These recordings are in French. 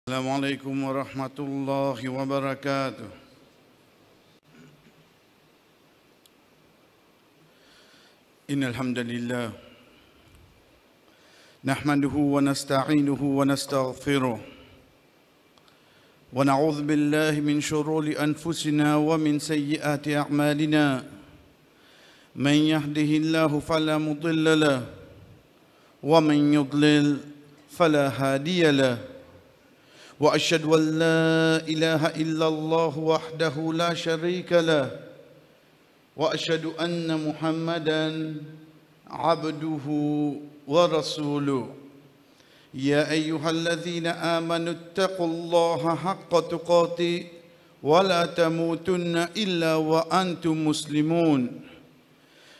السلام عليكم ورحمة الله وبركاته. إن الحمد لله نحمده ونستعينه ونستغفره ونعوذ بالله من شرور أنفسنا ومن سيئات أعمالنا. من يهده الله فلا مضل له ومن يضلل فلا هادي له. وأشهد أن لا إله إلا الله وحده لا شريك له وأشهد أن محمدًا عبده ورسوله. يا أيها الذين آمنوا اتقوا الله حق تقاته ولا تموتن إلا وأنتم مسلمون.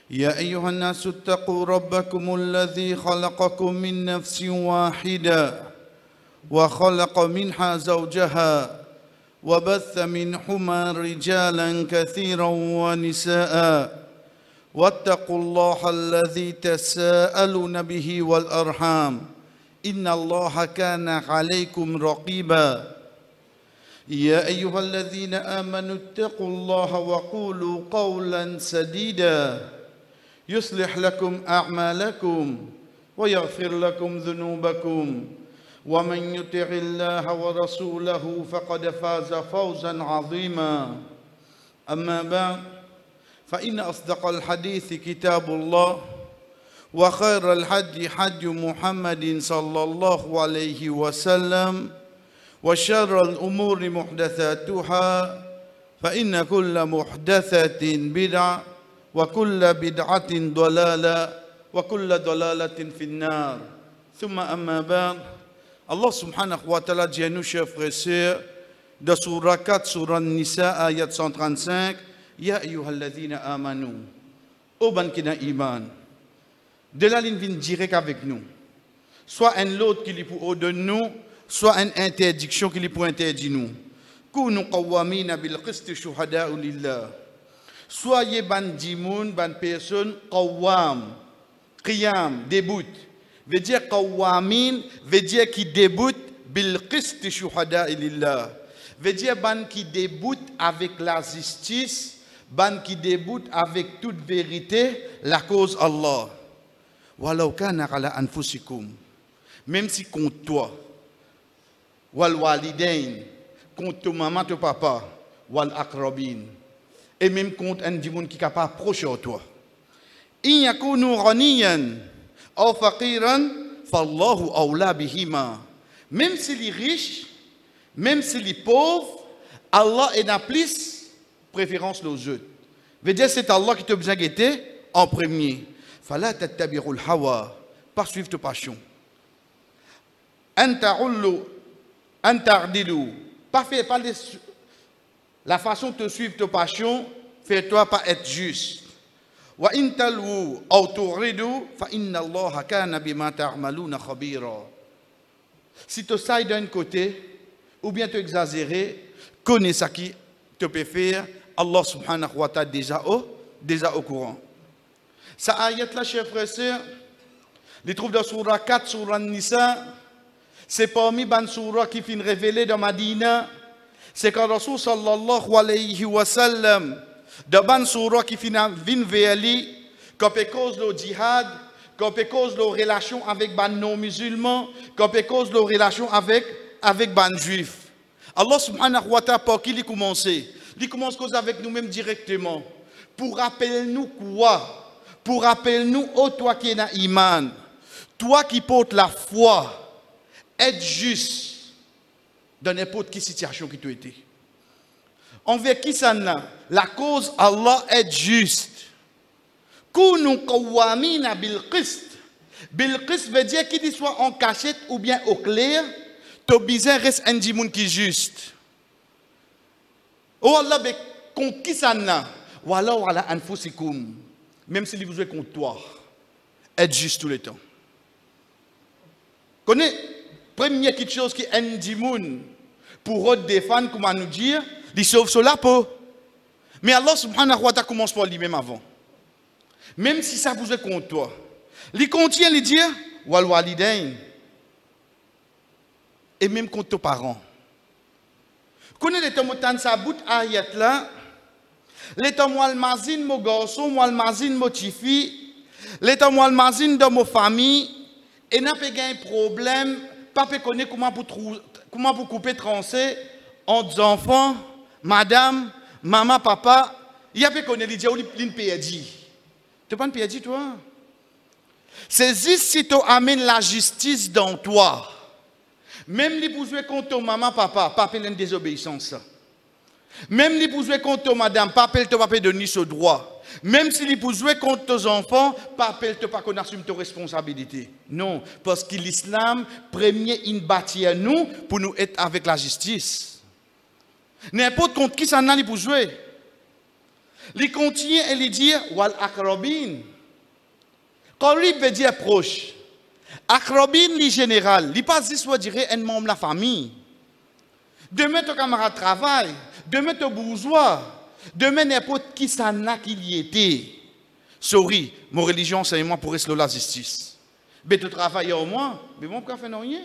يا أيها الناس اتقوا ربكم الذي خلقكم من نفس واحدة وخلق منها زوجها وبث منهما رجالا كثيرا ونساء واتقوا الله الذي تساءلون به والأرحام إن الله كان عليكم رقيبا. يا أيها الذين آمنوا اتقوا الله وقولوا قولا سديدا يصلح لكم أعمالكم ويغفر لكم ذنوبكم ومن يطع الله ورسوله فقد فاز فوزا عظيما. أما بعد فإن أصدق الحديث كتاب الله وخير الهدي هدي محمد صلى الله عليه وسلم وشر الأمور محدثاتها فإن كل محدثة بدعة وكل بدعة ضلالة وكل ضلالة في النار. ثم أما بعد, Allah subhanahu wa ta'ala dit à nous, chers frères et sœurs, de Surah 4, Surah Nisa, ayat 135, Ya ayyuhalladhina amanu, ô ban qui n'a iman. De là, il vient direct avec nous. Soit un lot qui est pour de nous, soit une interdiction qui est pour interdire nous. Kunu qawwamina bil qist shuhada'u lillah. Soyez ban dimoun, ban personne, qawwam, qiyam, debout. Veut dire qawamin, veut dire qui débute bil qist shuhada'i lillah. Veut dire ban qui débute avec la justice, ban qui débute avec toute vérité, la cause Allah. Walau kana ala anfusikum, même si contre toi, wal walidain, contre ton maman, ton papa, wal akrabin, et même contre un dimoun qui est capable proche de toi. In yakunu ghaniyan ou faqiran, fallahu awla bihima. Même s'il est riche, même s'il est pauvre, Allah est dans plus préférence aux autres. Veut dire c'est Allah qui te besoin guetter en premier. Fala tattabi'ul hawa, pas suivre tes passions. Anta'ullu, anta'dilu, pas faire pas la façon de te suivre tes passions, fais-toi pas être juste. Wa in talwu aw turidu fa inna Allah kana bima ta'maluna khabira. Si tu sailles d'un côté ou bien tu exagères, connais ce qui te peut faire, Allah subhanahu wa ta'ala déjà au courant. Ça ayat là, chers frères et sœurs, les trouve dans Surah 4, Surah Nisa, c'est parmi les surahs qui finissent révélés dans Madina, c'est quand Rasul sallallahu alayhi wa sallam de ban surah qui viennent vers lui, qu'on peut cause le djihad, qu'on peut cause la relation avec ban non-musulmans, qu'on peut cause la relation avec ban juifs. Allah subhanahu wa ta'ala, pour qui il commence? Il commence cause avec nous-mêmes directement. Pour rappeler nous quoi? Pour rappeler nous, oh toi qui es dans iman, toi qui portes la foi, être juste dans n'importe quelle situation qui t'a été. Envers qui ça n'a? La cause Allah est juste. Kunu qawwamina bil qist. Bil qist veut dire qu'il soit en cachette ou bien au clair. To bizarre reste un dimoun qui est juste. Oh Allah, mais contre qui ça n'a? Wala wala anfusikum. Même si vous êtes contre toi, être juste tout le temps. Connais, première quelque chose qui est un dimoun pour défendre, comment nous dire, il sauve cela pour. Mais Allah subhanahu wa ta'ala commence par lui-même avant. Même si ça vous est contre toi. Il contient, il dit, wal walidain. et même contre tes parents. Connais les tomotan sa bout ayat là, les tomoal mazine mon garçon, moi mazine mon tifi, les tomoal mazine de mon famille, et n'a pas un problème, pas connaître comment pour couper trancher entre enfants, madame, maman, papa, il y a pas connaître l'idée où l'in perdu. Tu pas perdu toi? C'est juste si tu amènes la justice dans toi. Même les pour jouer contre maman, papa, pas une désobéissance. Même les pour jouer contre madame, pas appelle pas donner ce droit. Même si les pour jouer contre tes enfants, pas appelle pas qu'on assume tes responsabilités. Non, parce que l'islam, premier, il bâtit à nous pour nous être avec la justice. N'importe contre qui ça n'a pour jouer. Il continue et il dit, wal akrabin. Qarib veut dire proche. Akrabin, li général. Il pas juste dire un membre de la famille. Demain, ton camarade travaille. Demain, ton bourgeois. Demain, n'importe qui ça n'a qu'il y était. Sorry, mon religion, c'est moi pour rester la justice. Mais tu travailles au moins. Mais moi, je ne fais rien.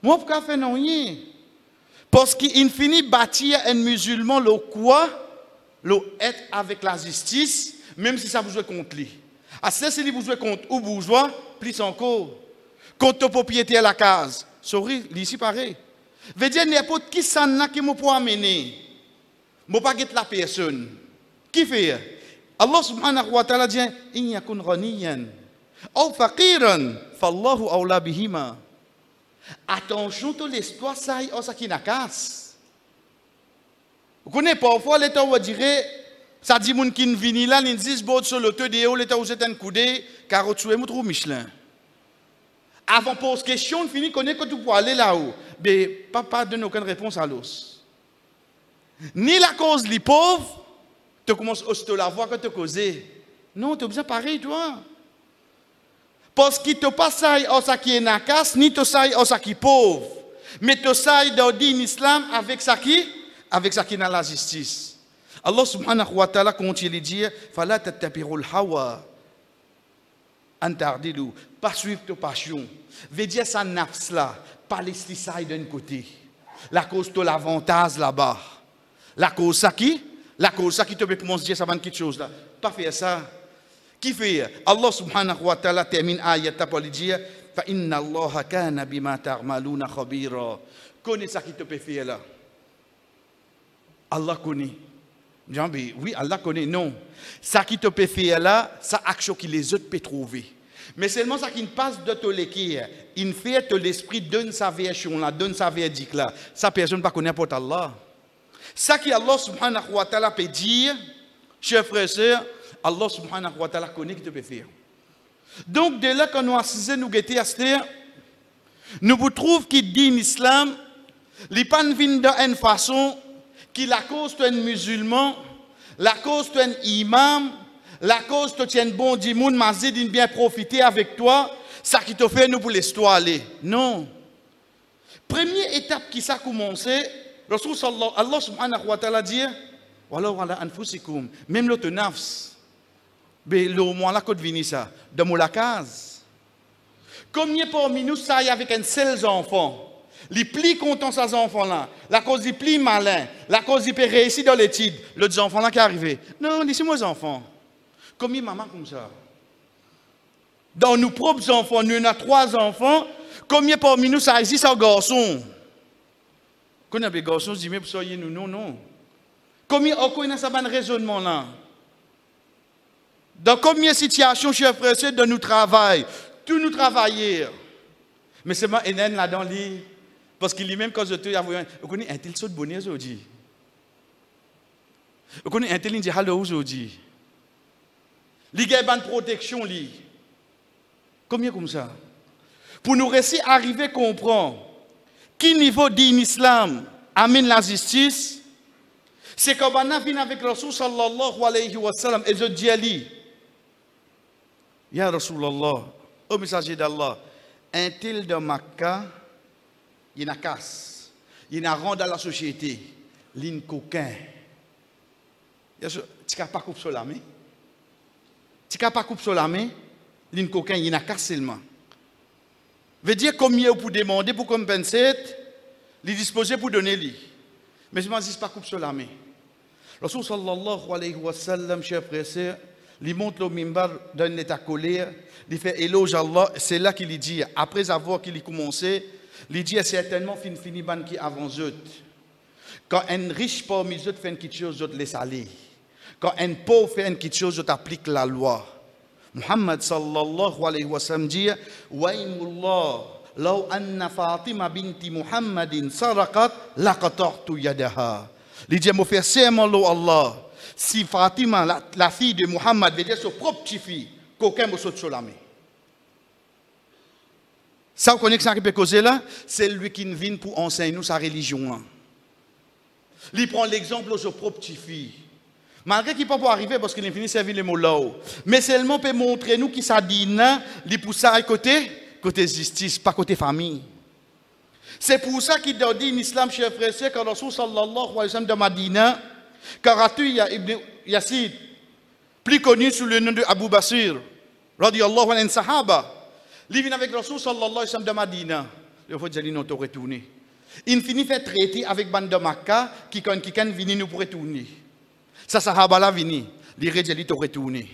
Moi, je ne fais rien. Parce qu'il finit bâtir un musulman, le quoi? Le être avec la justice, même si ça vous joue contre lui. À ce si vous jouez contre ou bourgeois, plus encore. Contre le propriétaire à la case. Sorry, ici pareil. Veut dire n'importe qui ça n'a qui me peut amener. Je ne pas guetter la personne. Qui fait? Allah subhanahu wa ta'ala dit in yakun ghaniyan aw faqiran fallahu awla bihima. Attention à l'histoire ça y ça qui n'a casse. Vous connaissez parfois l'état où on dirait ça dit moun qui vini là ils disent bon sur l'auto de haut l'état où c'est un coudé carotte soué me trouve Michelin. Avant pose question fini connaît que tu peux aller là-haut. Mais papa donne aucune réponse à l'os. Ni la cause les pauvres, tu commences à la voir que tu causé. Non, tu es besoin pareil toi. Parce qu'il te passe ça qui est nakas, ni te ça qui est pauvre. Mais te ça dans l'islam avec ça qui est dans la justice. Allah subhanahu wa ta'ala continue de dire fala tattabi'ul hawa an ta'dilu, pas suivre tes passions. Veut dire ça nafs là, pas laisser ça d'un côté. La cause de l'avantage là-bas. La cause ça qui te peut commencer à dire ça va quelque chose là. Pas faire ça. Qui fait? Allah subhanahu wa ta'ala termine ayat pour dire fa inna Allah kana bima ta'maluna khabira. Connais ça qui te peut faire là. Allah connaît. Oui, Allah connaît. Non. Ça qui te peut faire là, ça action que les autres peuvent trouver. Mais seulement ça qui ne passe de te l'écrire. Il fait que l'esprit donne sa version là, donne sa verdict là. Ça personne ne connaît pas Allah. Ça qui Allah subhanahu wa ta'ala peut dire, chers frères et sœurs, Allah subhanahu wa ta'ala connaît qui te peut faire. Donc de là quand nous assisons, nous guettons à cette nous vous trouvons qu'il dit l'islam, les pas viennent d'une façon qui la cause d'un musulman, la cause d'un imam, la cause d'un bon dimoun, mazid, il bien profiter avec toi, ça qui te fait nous pour l'histoire aller. Non. Première étape qui ça commencé, Allah subhanahu wa ta'ala dit, wala wala anfusikum, même l'autre nafs. Mais le moment là, quand vient ça, dans la case. Combien parmi nous, ça y est avec un seul enfant? Les plus contents ces enfants-là. La cause des plus malins. La cause des plus réussis dans l'étude. L'autre enfant-là qui est arrivé. Non, laissez-moi les enfants. Combien de mamans comme ça? Dans nos propres enfants, nous avons 3 enfants. Combien parmi nous, ça existe un garçon? Quand on a des garçons, on se dit, mais pour ça, nous, non. Combien on a ce raisonnement-là? Dans combien de situations, chers frères et sœurs, de nous travail, tous nous travailler. Mais c'est moi, Enen, là dans l'île. Parce qu'il est même quand je te dis, vous connaissez un tel saut de bonnet aujourd'hui. Vous connaissez un tel qui dit hallo aujourd'hui. Il y a une protection. Combien comme ça? Pour nous réussir à arriver à comprendre quel niveau d'islam amène la justice, c'est quand on a venu avec Rasul sallallahu alayhi wa sallam et je dis à lui, Ya Rasulallah, au messager d'Allah, un tel de Makkah, il y a casse, il y a rang dans la société, il y a coquin. Tu n'as pas coupé sur la main. Tu n'as pas coupé sur la main, il y a coquin, il y a casse seulement. Veut dire combien pour demander, pour compenser, les disposer pour donner lui. Mais je ne m'en pas coupe sur la main. Rasul sallallahu alayhi wa sallam, chers frères et sœurs, il monte le mimbar d'un état colère, il fait éloge à Allah, c'est là qu'il dit, après avoir qu'il a commencé, il dit certainement fini ban qui avance eux. Quand un riche parmi eux fait quelque chose, d'autres laisse aller. Quand un pauvre fait quelque chose, d'autres applique la loi. Muhammad sallallahu alayhi wa sallam dit, Waimullah, law anna Fatima binti Muhammadin saraqat, laqata'tu yadaha. Il dit, mon frère, serment Allah. Si Fatima, la fille de Muhammad, veut dire son propre petit-fille, qu'aucun ne saute sur la main. Ça, vous connaissez que ça qui peut causer là? C'est lui qui vient pour enseigner nous sa religion. Il prend l'exemple de son propre petit-fille. Malgré qu'il ne peut pas arriver parce qu'il est fini de servir les mots là-haut. Mais seulement peut montrer nous qui ça dit, il pousse ça à côté justice, pas côté famille. C'est pour ça qu'il dit en islam, chers frères et sœurs, quand Rasul sallallahu alayhi wa sallam de Madina, Karatu Ibn Yasid, plus connu sous le nom de Abu Basir, radiyallahu anhu sahaba, il vient avec Rasul sallallahu alayhi wa sallam de Madina. Il faut dire nous retourner. Il finit fait traiter avec bande de Makkah qui quand vient nous pour retourner. Ça sahaba là vini, il redjeli to retourner.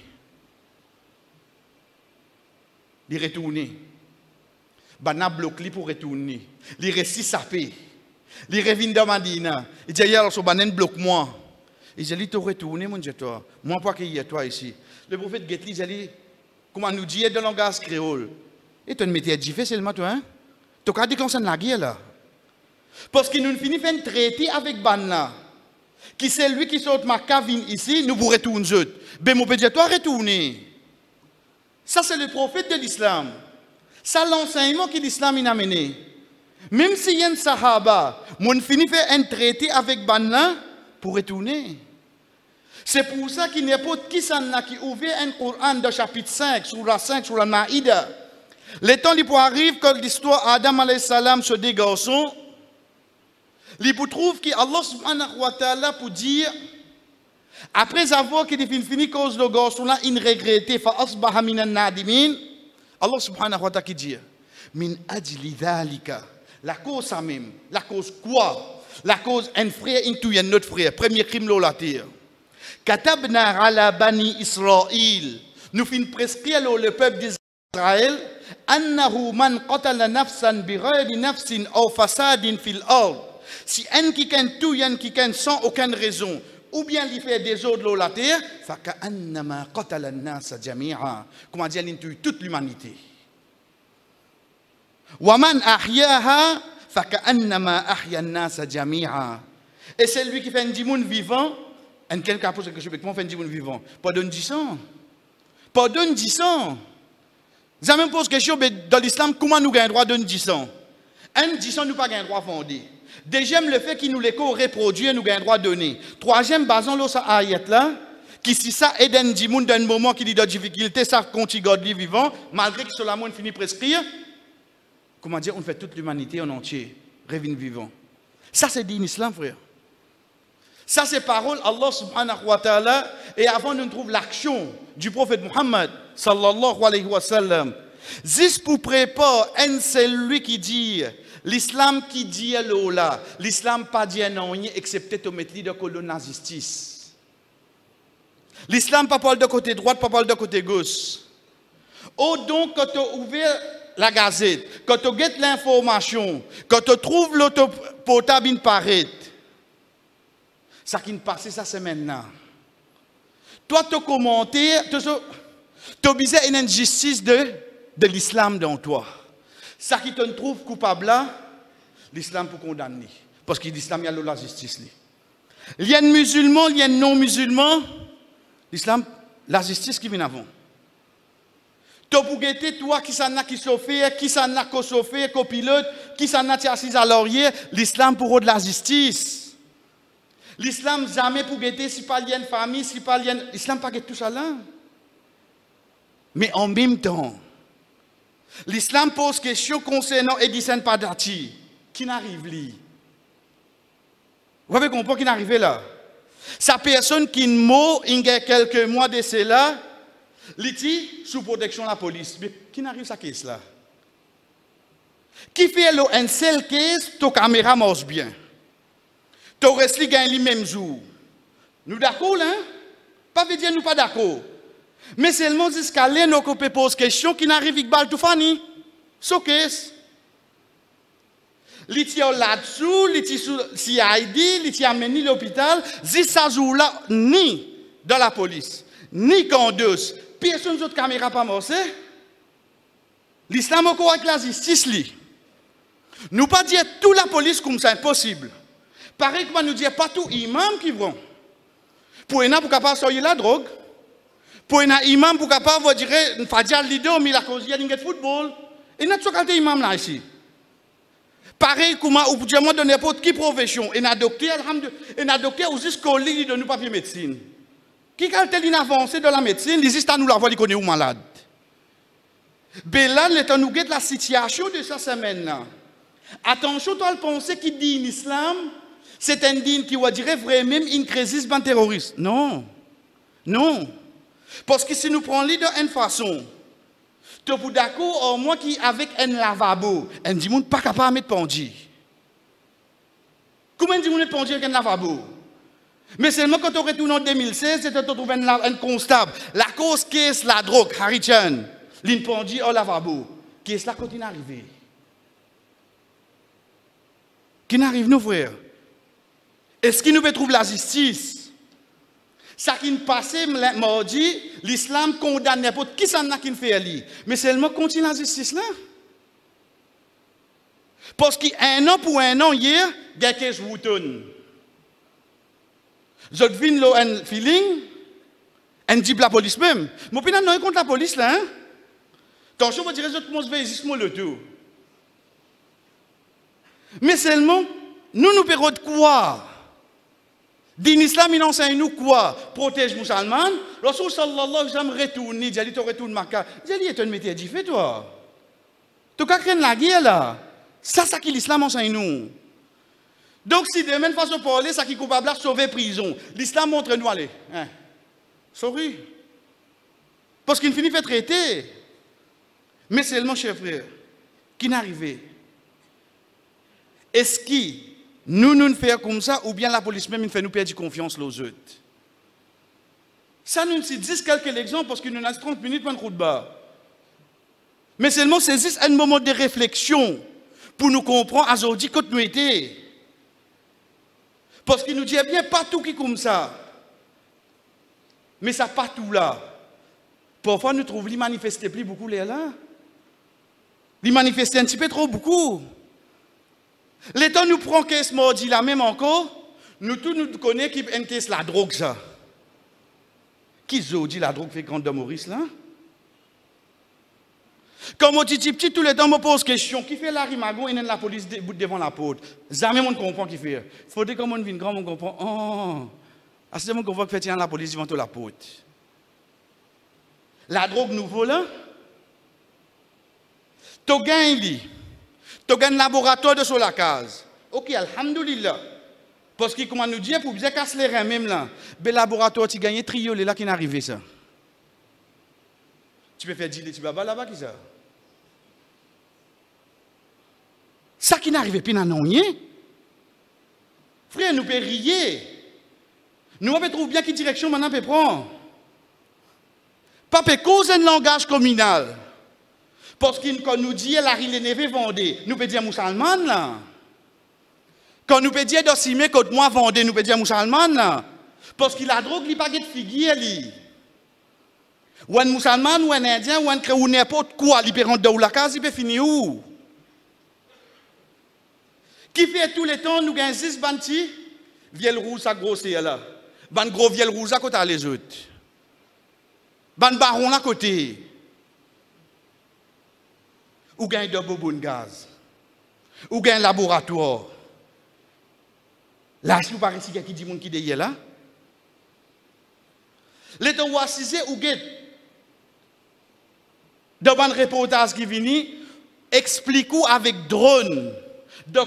Il retourner. Bana bloqué pour retourner. Il récit sapé. Il revient de Madina. Il dit hier sur banen bloque moi. Il dit tu retourner mon Dieu toi. Moi pas qu'il y a toi ici. Le prophète Getli dit comment nous dit dans le langage créole. Et tu ne mettais difficile seulement toi hein. Tu as dit qu'on s'en la guerre là. Parce qu'il nous finit faire traiter avec Banna. Qui c'est lui qui sort ma cavine ici, nous vous retournons. Ben mon Dieu toi retourner. Ça c'est le prophète de l'islam. Ça l'enseignement que l'islam a amené. Même si y a un sahaba, mon finit fait un traité avec Banna pour retourner. C'est pour ça qu'il n'y a pas qui s'en a qui ouvre un Coran de chapitre 5, sur la 5, sur la Maïda. Le temps il arrive quand l'histoire Adam alayhi salam se des garçons, il trouve qu'Allah subhanahu wa ta'ala pour dire après avoir qu'il fini cause de garçon là, il regrettait fa asbaha minan nadimin. Allah subhanahu wa ta'ala qui dit min ajli dhalika, la cause ça même, la cause quoi? La cause un frère into un autre frère, premier crime là la terre. Katabna ala bani Israël, nous fin prescrire le peuple d'Israël annahu man qatala nafsan bighayri nafsin aw fasadin fil ard. Si un qui ken tout yan qui ken sans aucune raison ou bien il fait des eaux de la terre, فَكَأَنَّمَا قَتَلَ النَّاسَ جَمِيعًا. Comment dire, il tue toute l'humanité. وَمَنْ أَحْيَاهَا فَكَأَنَّمَا أَحْيَا النَّاسَ جَمِيعًا. Et c'est lui qui fait un dimoun vivant, et quelqu'un pose quelque chose, comment fait un dimoun vivant? Pardonne 10 ans. Pardonne 10 ans. Ça même pose question, mais dans l'islam, comment nous gagnons droit de 10 ans? Un 10 ans, nous pas gagnons droit fondé. Deuxième, le fait qu'il nous les reproduit, nous gagnons droit donné. Troisième, basant l'autre ayat là, qui si ça aide un dimoun d'un moment qui dit de difficulté, ça continue de vivant, malgré que cela monde finit prescrire. Comment dire, on fait toute l'humanité en entier, revient vivant. Ça c'est dit en islam, frère. Ça c'est parole Allah subhanahu wa ta'ala, et avant nous trouve l'action du prophète Muhammad sallallahu alayhi wa sallam. Juste pour préparer un celui qui dit l'islam qui dit là, l'islam pas dit non excepté de mettre de colonne la justice. L'islam pas parle de côté droit, pas parle de côté gauche. Oh donc quand tu ouvert la gazette, quand tu get l'information, quand tu trouves l'auto portable in paraît, ça qui ne passe ça c'est maintenant. Toi tu commenter, tu observes une injustice de l'islam dans toi. Ça qui te trouve coupable là, l'islam pour condamner. Parce que l'islam, il y a la justice. Il y a un musulman, il y a un non-musulman. L'islam, la justice qui vient avant. Tu pour guetter, toi, qui s'en a qui s'offre, qui s'en a qui s'offre, copilote, qui s'en a qui assis à laurier, l'islam pour de la justice. L'islam, jamais pour guetter, si pas il y a une famille, si pas il y a une... L'islam, pas guetter tout ça là. Mais en même temps, l'islam pose question concernant Edison Padati. Qui n'arrive là? Vous avez compris qui n'arrive là? Sa personne qui mort il y a quelques mois de cela, il était sous protection de la police. Mais qui n'arrive à ce là? Qui fait un seul case, ta caméra marche bien. Tu restes le même jour. Nous d'accord, hein? Pas veut dire nous pas d'accord. Mais seulement jusqu'à là, nous pouvons poser question qui n'arrive pas tout fini. So case. Li ti là-dessous, li ti sous CID, li ti amené l'hôpital, jusqu'à jour-là, ni dans la police, ni condos, personne d'autre caméra pas morcé. L'islam encore avec la justice li. Nous pas dire toute la police comme ça impossible. Pareil que nous dire pas tout imam qui vont. Pour un pour capable sortir la drogue. Pour un imam pour capable dire Fadjal leader mais la cause il y a de football. Et n'a pas imam là ici. Pareil comme ou pour dire moi de n'importe qui profession et un docteur alhamdoulilah et un docteur ou juste collègue de nous papier médecine. Qui quand il avancé dans la médecine, il juste à nous la voir il connaît ou malade. Bélan l'étant nous guette la situation de cette semaine là. Attention, toi, le penser qui dit l'islam, c'est un digne qui va dire vraiment une crise ban terroriste. Non. Non. Parce que si nous prenons l'idée d'une façon, tu es d'accord au moins qui avec un lavabo, un dit monde pas capable de mettre pendu. Comment dit monde pendu avec un lavabo? Mais seulement quand tu retournes en 2016, tu trouves un constable. La cause qui est la drogue, Harichan, l'in pendu au lavabo. Qui est là quand il est arrivé? Qui n'arrive, nos frères? Est-ce qu'il nous peut trouver la justice? Ça qui nous passe mardi, l'islam condamne n'importe qui s'en a qui fait ali. Mais seulement continue la justice là. Parce qu'un an pour un an hier, il y a quelque chose. Je viens là un feeling, un dit la police même. Mon opinion non contre la police là. Attention, vous direz que je pense que le tout. Mais seulement, nous pouvons quoi? Din l'islam, il enseigne nous quoi? Protège les musulmans. Lorsque sallallahu alayhi wa sallam retourne, il dit, tu retournes Makkah. Il dit, tu es un métier différent, toi. Tu as créé la guerre là. Ça, c'est ce que l'islam enseigne nous. Donc, si de même façon de parler, ça qui est coupable de sauver prison, l'islam montre nous aller. Hein? Sorry. Parce qu'il finit de traiter. Mais seulement, chers frères, qui n'arrive. Est-ce que nous faisons comme ça ou bien la police même fait nous perdre confiance aux autres? Ça nous dit quelques exemples parce qu'il nous a 30 minutes pour une route bas. Mais seulement c'est juste un moment de réflexion pour nous comprendre aujourd'hui quand nous étions. Parce qu'il nous dit bien pas tout qui est comme ça. Mais ça pas tout là. Parfois nous trouvons les manifester plus beaucoup là. Les manifester un petit peu trop beaucoup. L'État nous prend qu'est-ce mardi là même encore, nous tous nous connaissons qui est qu'est-ce la drogue ça. Qui dit la drogue fait grande de Maurice là? Comme on dit petit tout le temps me pose question, qui fait la rimago et la police devant la porte. Jamais on comprend qui fait. Faudrait comme on vient grand on comprend. Oh. À ce moment qu'on voit que fait la police devant la porte. La drogue nouveau là. Tu gagnes tu as un laboratoire de sur la case. Ok, alhamdoulilah. Parce que, comment nous dire, pour bien casser les reins même là, le laboratoire, tu gagnes trio, là qui n'est arrivé ça. Tu peux faire dire les petits babas là-bas qui ça. Ça qui n'est arrivé, puis non rien. Frère, nous pouvons rier. Nous pouvons trouver bien quelle direction maintenant peut prendre. Pas peut causer un langage communal. Parce que quand nous disons la rille neve vendée, nous pouvons dire musulman là. Quand nous pouvons dire d'ossimé contre moi vendée, nous pouvons dire musulman là. Parce que la drogue n'est pas de figure li. Ou un musulman ou un indien ou un créole ou n'importe quoi, il peut rentrer dans la case, il peut finir où? Qui fait tout le temps nous gagnons 6 bantis, vielle rouge à grossir là. Ban gros vielle rouge à côté les autres. Ban baron à côté. Ou gagne de bonbonnes gaz, ou gagne laboratoire. Là, je ne sais pas si qui dit mon qui est là. L'État ou assisé ou gagne. Dans un reportage qui vient, explique avec drone de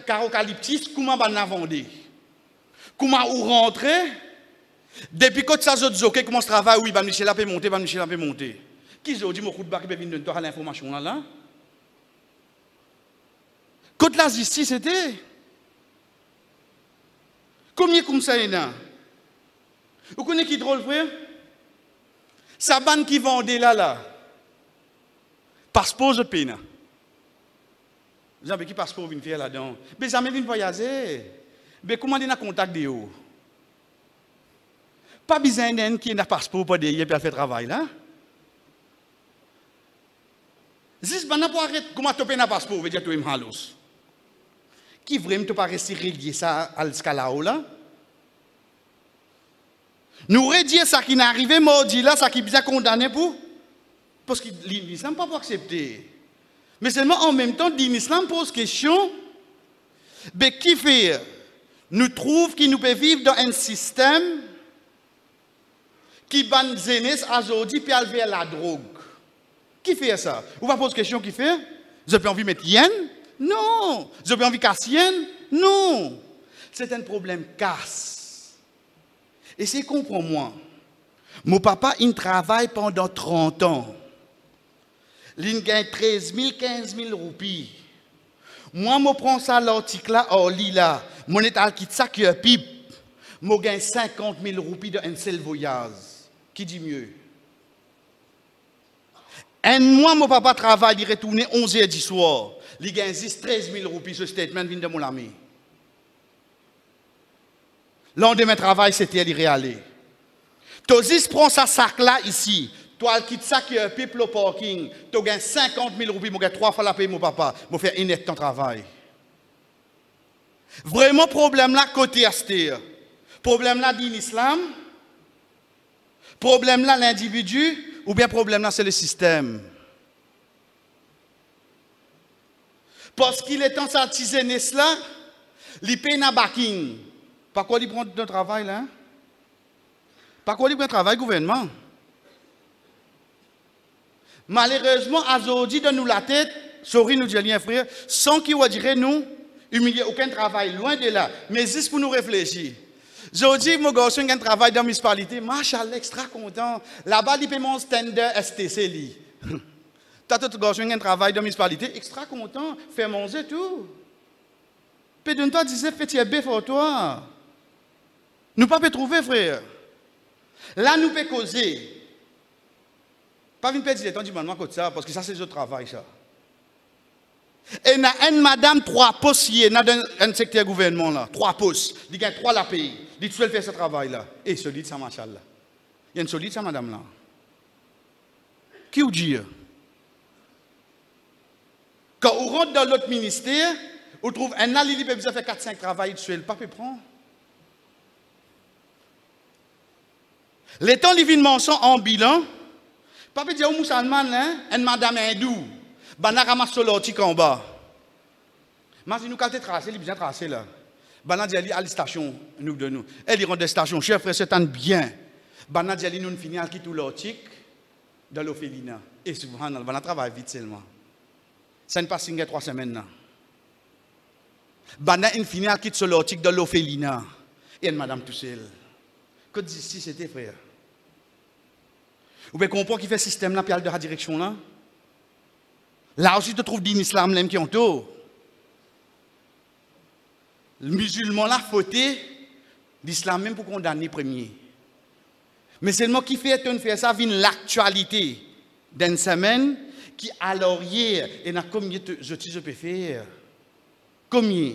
carocalyptis comment on a vendu. Comment on rentre. Depuis que ça se comment ce travail, oui, Michel a pu monter, Michel a pu monter. Qui ont dit mon coup de barre qui peut venir de l'information là? Côté la justice, c'était. Combien comme ça il y en a? Vous connaissez qui drôle, frère? Sa bande qui vendait là. Passeport, je paye. Vous savez qui passeport vient faire là-dedans? Mais jamais vient voyager. Mais comment il a contact de vous? Pas besoin d'un qui a un passeport pour derrière pour faire travail là. Si vous n'avez arrêter, comment tu as un passeport? Vous veux dire que tu es malheureux. Qui vraiment pas rester relié ça à l'escalade là? Nous redire ça qui n'est arrivé mardi là, ça qui est bien condamné pour? Parce que l'islam ne peut pas accepter. Mais seulement en même temps, l'islam pose question, mais qui fait? Nous trouve qu'il nous peut vivre dans un système qui ban jeunesse aujourd'hui puis aller vers la drogue. Qui fait ça? Vous va poser question qui fait? Vous avez envie de mettre yen? Non. Vous avez envie de casser yen? Non. C'est un problème casse. Et c'est comprends-moi. Mon papa, il travaille pendant 30 ans. Il gagne 13 000, 15 000 roupies. Moi, je prends ça l'article là, au lit là. Mon état quitte ça qui est pipe. Je gagne 50 000 roupies d'un seul voyage. Qui dit mieux? Un mois, mon papa travaille, il retourne 11h du soir. Il gagne 13 000 roupies. Ce statement vient de mon ami. Lendemain travail, c'était il est allé. Tozis prend sa sac là ici. Toi, quitte ça qui est pipe le parking. Tu gagnes 50 000 roupies. Je gagne 3 fois la paye mon papa. Je fais une ton travail. Vraiment, problème là, côté Astér. Problème là, din l'islam. Problème là, l'individu. Ou bien problème là, c'est le système. Parce qu'il est en sartisénès là, il paye na backing. Par quoi il prend de travail là? Par quoi il prend travail gouvernement? Malheureusement, aujourd'hui, de nous la tête, sorry nous disons frère, sans qu'il dirait nous, humilier aucun travail, loin de là. Mais juste pour nous réfléchir. Aujourd'hui, mon garçon a un travail dans la municipalité, machallah, extra content. Là-bas, il paye mon standard STC. T'as tout garçon un travail dans la municipalité, extra content, fait manger tout. Puis de toi, disait, fais-tu bien pour toi. Nous ne pouvons pas trouver, frère. Là, nous pouvons causer. Pas une perte de temps du moment comme ça, parce que ça, c'est le travail, ça. Et il y a une madame, 3 postes, dans un secteur gouvernement, là. 3 postes. Il y a 3 la pays. Il dit, tu faire ce travail-là. Et solide, ça, machallah. Il y a une solide, ça, madame-là. Qui vous dit? Quand on rentre dans l'autre ministère, on trouve un ali qui peut faire 4-5 travail, il ne peut pas prendre. Les temps, les vignements sont en bilan. Papa dit, aux musulmans, une madame hindoue, bana ramasse sur l'ortique en bas. Mais si nous avons tracé, il est bien tracé là. Bana dit, à la station, nous de nous. Elle y rentre des stations, chef frère, c'est un bien. Bana dit, nous finissons à quitter l'ortique dans l'Ophéline. Et subhanallah, bana travaille vite seulement. Ça ne passe pas 3 semaines là. Bana finit à quitter l'ortique dans l'Ophéline. Et une madame tout seule. Que d'ici c'était frère? Vous pouvez comprendre qui fait ce système là, puis de la direction là? Là aussi, tu trouves des islam qui ont tout. Le musulman là, fauté, l'islam même pour condamner premier. Mais seulement qui fait ça, vient l'actualité d'une semaine qui à l'orient et n'a combien de je peux faire? Combien?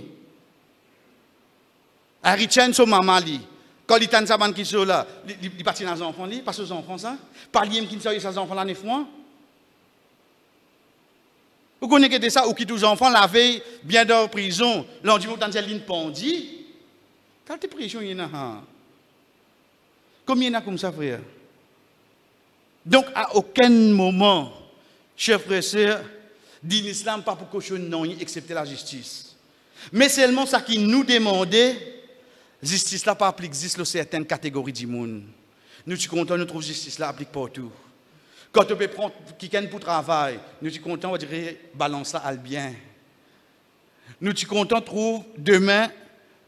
Arichen so mamali. Quand il t'a dit qui sont là, il partit dans les enfants, il passe aux enfants ça. Pas lié qui ne soit ses enfants là 9 mois. Vous connaissez ça ou qui tous les enfants la veille bien dans la prison, l'on dit Angeline Pondi. Quand tu es prison, il y en a. Combien il y en a comme ça, frère? Donc à aucun moment, chers frères et sœurs, dit l'islam pas pour cautionner non, excepté la justice. Mais seulement ça qui nous demandait. Justice là pas applique juste certaines catégories du monde. Nous sommes contents, nous trouvons justice là applique partout. Quand on peut prendre quelqu'un pour travail, nous sommes contents, on dirait balance là bien. Nous sommes contents de trouver demain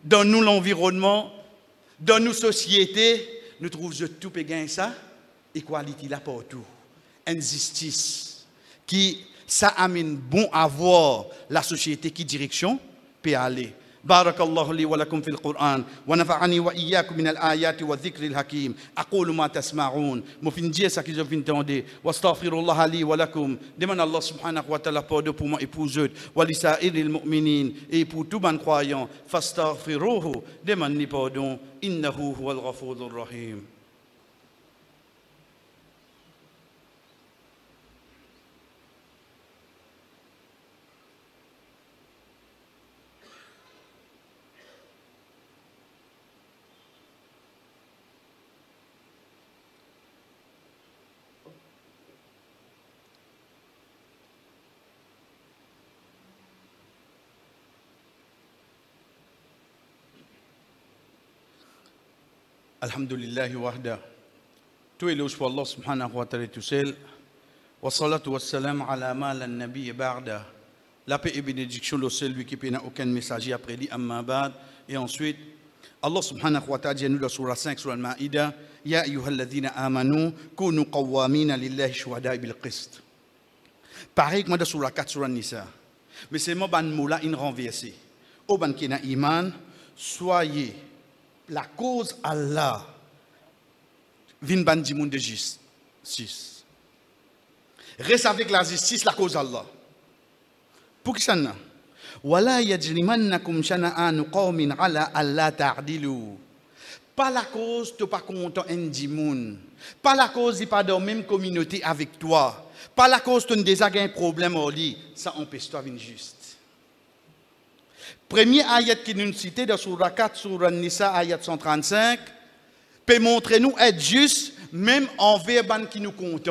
dans nous l'environnement, dans nos sociétés, nous trouvons tout peut gagner ça, égalité là partout. Une justice qui ça amène bon à voir la société qui direction peut aller. بارك الله لي ولكم في القرآن ونفعني وإياكم من الآيات والذكر الحكيم أقول ما تسمعون مفندي سكي جو فينتوندي واستغفر الله لي ولكم demande Allah subhanahu wa ta'ala pardon pour moi et pour eux ولسائر المؤمنين et pour tout bon croyant فاستغفروه demande pardon إنه هو الغفور الرحيم. Alhamdulillah wahda. Tout éloge pour Allah subhanahu wa ta'ala tout seul. Wa salatu wa salam ala ma la nabi ba'da. La paix et bénédiction de celui qui n'a aucun messager après lui amma ba'd. Et ensuite, Allah subhanahu wa ta'ala dit nous dans surah 5 surah al-Ma'ida, ya ayyuhalladhina amanu kunu qawwamina lillahi shuhada'a bil qist. Pareil que moi dans surah 4 surah Nisa. Mais c'est moi ban moula in renversé. Au ban qui n'a iman, soyez la cause Allah vin ban di moun de justice. Reste avec la justice, la cause Allah. Pour qui ça n'a? Wala yajrimannakum shana'anu qawmin ala alla ta'dilu. Pas la cause tu pas content en di moun. Pas la cause il pas dans même communauté avec toi. Pas la cause tu déjà un problème au lit. Ça empêche toi vin juste. Premier ayat qui nous cite dans Surah 4, Surah Nisa, ayat 135, peut montrer nous être juste, même envers les qui nous comptent.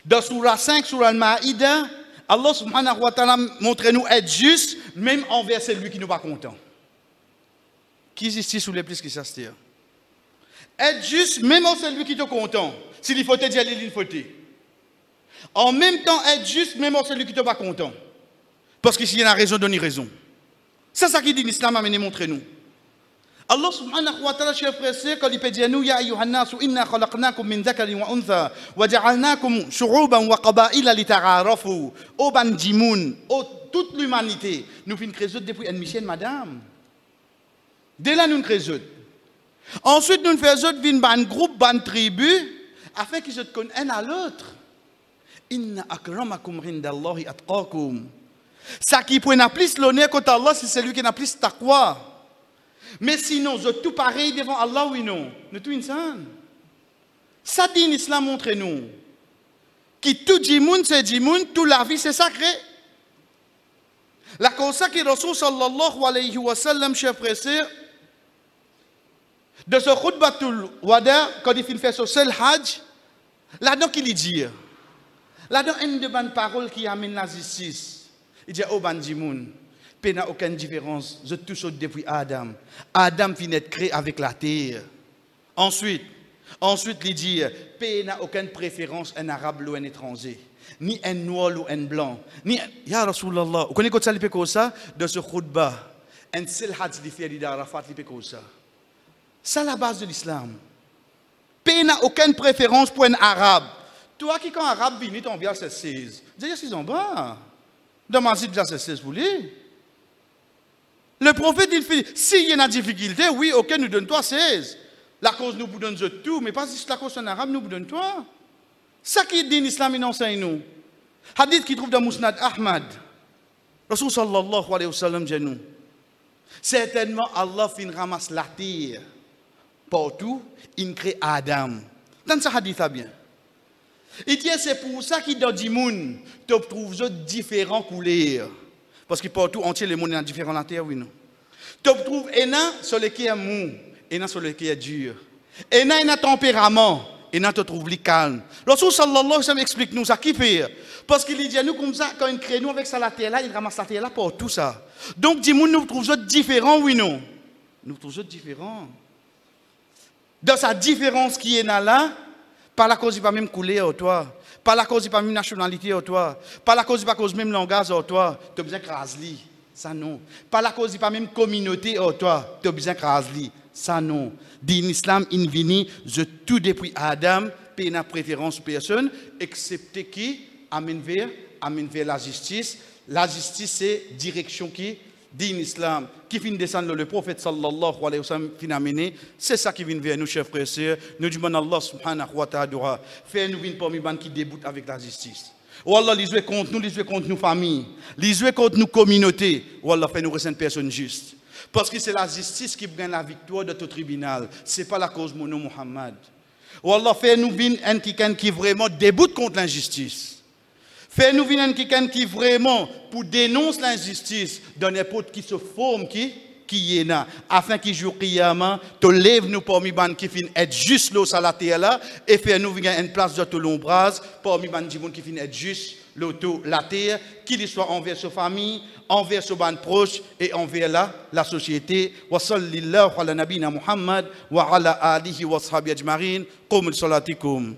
Dans Surah 5, Surah Al-Ma'ida, Allah subhanahu wa ta'ala montre nous être juste, même envers celui qui nous pas content. Qui ici sous les plus qui s'astir? Être juste, même envers celui qui te content. S'il faut te dire, il faut te. En même temps, être juste, même envers celui qui te pas content. Parce qu'ici, il y a raison, donner raison. C'est ça qui dit l'islam a mené montrer nous. Allah subhanahu wa ta'ala, chers frères, quand il peut dire nous, ya ayyuhannasu inna khalaqnakum min dhakarin wa untha wa ja'alnakum shu'uban wa qaba'ila lita'arafu. O ban dimoun, o toute l'humanité, nous finissons créer depuis une mission, madame. Dès là, nous créons. Ensuite, nous faisons un groupe, une tribu, afin qu'ils se connaissent un à l'autre. Inna akramakum rindallahi atqakum. Ça qui peut n'a plus l'honneur contre Allah, c'est celui qui n'a plus taqwa. Mais sinon, vous êtes tout pareil devant Allah, oui non. Nous tous insane. Ça dit l'islam montre nous. Qui tout djimoun, c'est djimoun, toute la vie c'est sacré. La cause ça qui Rasul sallallahu alayhi wa sallam, chers frères, de ce khutbatul wada, quand il fait ce seul hajj, là-dedans qu'il dit, là-dedans une de bonnes paroles qui amène la justice. Il dit, oh bandimoun, il n'y a aucune différence. Je touche depuis Adam. Adam vient d'être créé avec la terre. Ensuite, il dit, il n'y a aucune préférence un arabe ou un étranger. Ni un noir ou un blanc. Ni Ya Rasulallah. Vous connaissez ça, comme ça? De ce khutbah. Un seul hadith qui fait d'Arafat, comme ça. C'est la base de l'islam. Il n'y a aucune préférence pour un arabe. Toi qui, quand un arabe vient, tu envoies verset 16. Dis, ils sont bons. Dans ma zip, verset 16, vous voulez? Le prophète, il fait, s'il y a une difficulté, oui, ok, nous donne toi 16. La cause nous vous donne tout, mais pas juste la cause en arabe, nous vous donne toi. Ça qui dit l'islam, il enseigne nous. Hadith qui trouve dans Musnad Ahmad. Rasul sallallahu alayhi wa sallam dit nous. Certainement, Allah fin ramasse la terre. Partout, il crée Adam. Dans ce hadith, bien. Il dit, c'est pour ça qu'il dans le monde, tu trouves différentes couleurs. Parce que partout entier, le monde est différent dans la terre, oui, non. Tu trouves un sur lequel est mou, un sur lequel est dur. Un a un tempérament, un te trouve calme. Lorsque sallallahu alayhi wa sallam explique nous ça, qui fait? Parce qu'il dit à nous comme ça, quand il crée nous avec ça la terre là, il ramasse la terre là pour tout ça. Donc, du monde, nous trouvons différents, oui, non. Nous trouvons différents. Dans sa différence qui est là, par la cause, il pas même couler au toi. Par la cause, il pas même nationalité au toi. Par la cause, il pas cause même langage au toi. Tu as besoin de crasli. Ça non. Par la cause, il pas même communauté au toi. Tu as besoin de crasli. Ça non. Dans l'islam, il vient de tout depuis Adam, pas une préférence personne, excepté qui amène vers la justice. La justice, c'est direction qui dit l'islam, qui vient descendre le prophète sallallahu alayhi wa sallam, qui vient amener. C'est ça qui vient vers nous, chers frères et sœurs. Nous demandons Allah subhanahu wa ta'ala, faire nous venir parmi les qui débutent avec la justice. Wallah, les jouer contre nous, les jouer contre nos familles, les jouer contre nos communautés. Wallah, fait nous rester une personne juste. Parce que c'est la justice qui gagne la victoire de tout tribunal. Ce n'est pas la cause de mon Muhammad. Wallah, fait nous venir un quelqu'un qui vraiment débute contre l'injustice. Fait nous venir un quelqu'un qui vraiment pour dénoncer l'injustice dans n'importe qui se forme qui est là, afin qu'il joue qiyama, te lève nous parmi les qui finissent être juste là sur la terre là, et faire nous venir une place de tout l'ombrage parmi les gens qui finissent être juste la terre, qu'il soit envers sa famille, envers ses bandes proches et envers la société. Wa sallallahu ala nabina Muhammad wa ala alihi wa sahbihi ajma'in. Qum salatikum.